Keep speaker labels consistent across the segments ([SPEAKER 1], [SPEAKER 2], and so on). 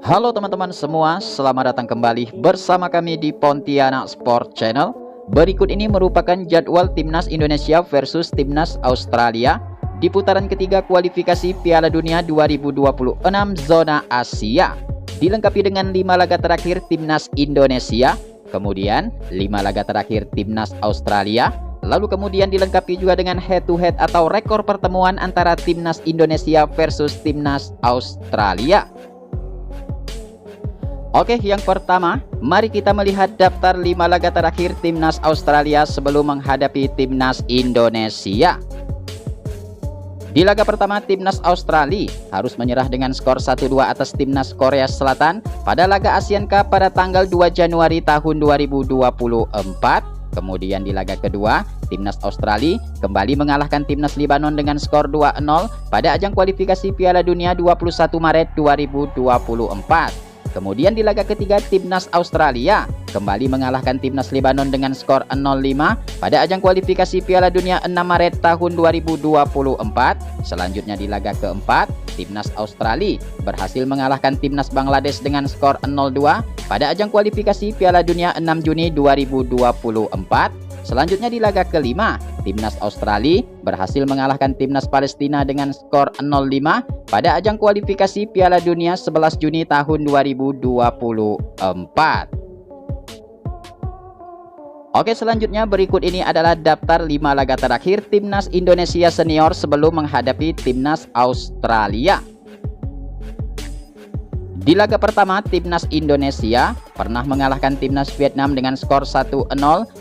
[SPEAKER 1] Halo teman-teman semua, selamat datang kembali bersama kami di Pontianak Sport Channel. Berikut ini merupakan jadwal Timnas Indonesia versus Timnas Australia di putaran ketiga kualifikasi Piala Dunia 2026 zona Asia. Dilengkapi dengan 5 laga terakhir Timnas Indonesia, kemudian 5 laga terakhir Timnas Australia, lalu kemudian dilengkapi juga dengan head-to-head atau rekor pertemuan antara Timnas Indonesia versus Timnas Australia. Oke, yang pertama, mari kita melihat daftar 5 laga terakhir Timnas Australia sebelum menghadapi Timnas Indonesia. Di laga pertama, Timnas Australia harus menyerah dengan skor 1-2 atas Timnas Korea Selatan pada laga Asian Cup pada tanggal 2 Januari tahun 2024. Kemudian di laga kedua, Timnas Australia kembali mengalahkan Timnas Libanon dengan skor 2-0 pada ajang kualifikasi Piala Dunia 21 Maret 2024. Kemudian di laga ketiga, Timnas Australia kembali mengalahkan Timnas Libanon dengan skor 0-5 pada ajang kualifikasi Piala Dunia 6 Maret tahun 2024. Selanjutnya di laga keempat, Timnas Australia berhasil mengalahkan Timnas Bangladesh dengan skor 0-2 pada ajang kualifikasi Piala Dunia 6 Juni 2024. Selanjutnya di laga kelima, Timnas Australia berhasil mengalahkan Timnas Palestina dengan skor 0-5 pada ajang kualifikasi Piala Dunia 11 Juni tahun 2024. Oke, selanjutnya berikut ini adalah daftar 5 laga terakhir Timnas Indonesia senior sebelum menghadapi Timnas Australia. Di laga pertama, Timnas Indonesia pernah mengalahkan Timnas Vietnam dengan skor 1-0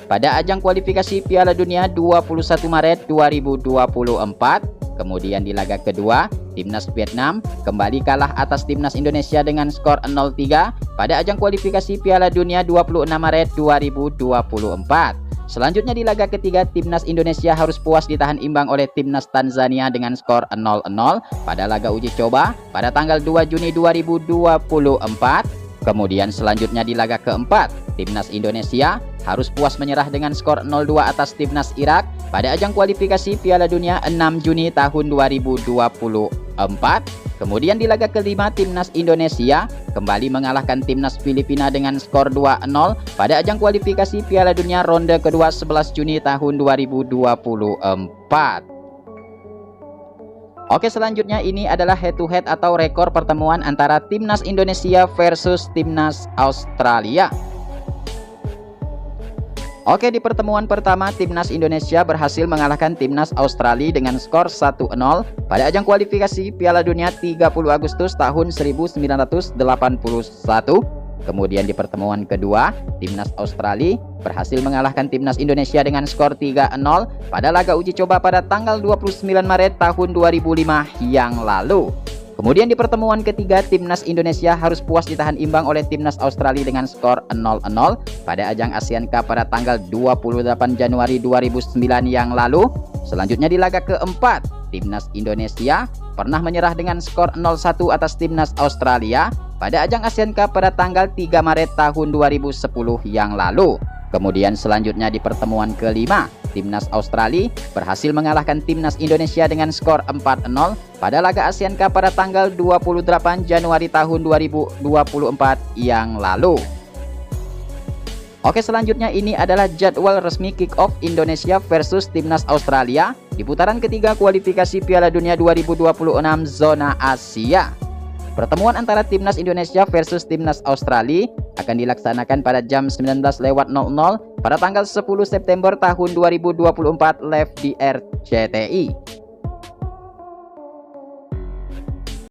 [SPEAKER 1] pada ajang kualifikasi Piala Dunia 21 Maret 2024. Kemudian di laga kedua, Timnas Vietnam kembali kalah atas Timnas Indonesia dengan skor 0-3 pada ajang kualifikasi Piala Dunia 26 Maret 2024. Selanjutnya di laga ketiga, Timnas Indonesia harus puas ditahan imbang oleh Timnas Tanzania dengan skor 0-0 pada laga uji coba pada tanggal 2 Juni 2024. Kemudian selanjutnya di laga keempat, Timnas Indonesia harus puas menyerah dengan skor 0-2 atas Timnas Irak pada ajang kualifikasi Piala Dunia 6 Juni tahun 2024. Kemudian di laga kelima, Timnas Indonesia kembali mengalahkan Timnas Filipina dengan skor 2-0 pada ajang kualifikasi Piala Dunia ronde kedua 11 Juni tahun 2024. Oke, selanjutnya ini adalah head-to-head atau rekor pertemuan antara Timnas Indonesia versus Timnas Australia. Oke, di pertemuan pertama, Timnas Indonesia berhasil mengalahkan Timnas Australia dengan skor 1-0 pada ajang kualifikasi Piala Dunia 30 Agustus tahun 1981. Kemudian di pertemuan kedua, Timnas Australia berhasil mengalahkan Timnas Indonesia dengan skor 3-0 pada laga uji coba pada tanggal 29 Maret tahun 2005 yang lalu. Kemudian di pertemuan ketiga, Timnas Indonesia harus puas ditahan imbang oleh Timnas Australia dengan skor 0-0 pada ajang ASEAN Cup pada tanggal 28 Januari 2009 yang lalu. Selanjutnya di laga keempat, Timnas Indonesia pernah menyerah dengan skor 0-1 atas Timnas Australia pada ajang ASEAN Cup pada tanggal 3 Maret tahun 2010 yang lalu. Kemudian selanjutnya di pertemuan kelima, Timnas Australia berhasil mengalahkan Timnas Indonesia dengan skor 4-0 pada laga ASEAN Cup pada tanggal 28 Januari tahun 2024 yang lalu. Oke, selanjutnya ini adalah jadwal resmi kick-off Indonesia versus Timnas Australia di putaran ketiga kualifikasi Piala Dunia 2026 zona Asia. Pertemuan antara Timnas Indonesia versus Timnas Australia akan dilaksanakan pada jam 19.00 pada tanggal 10 September tahun 2024 live di RCTI.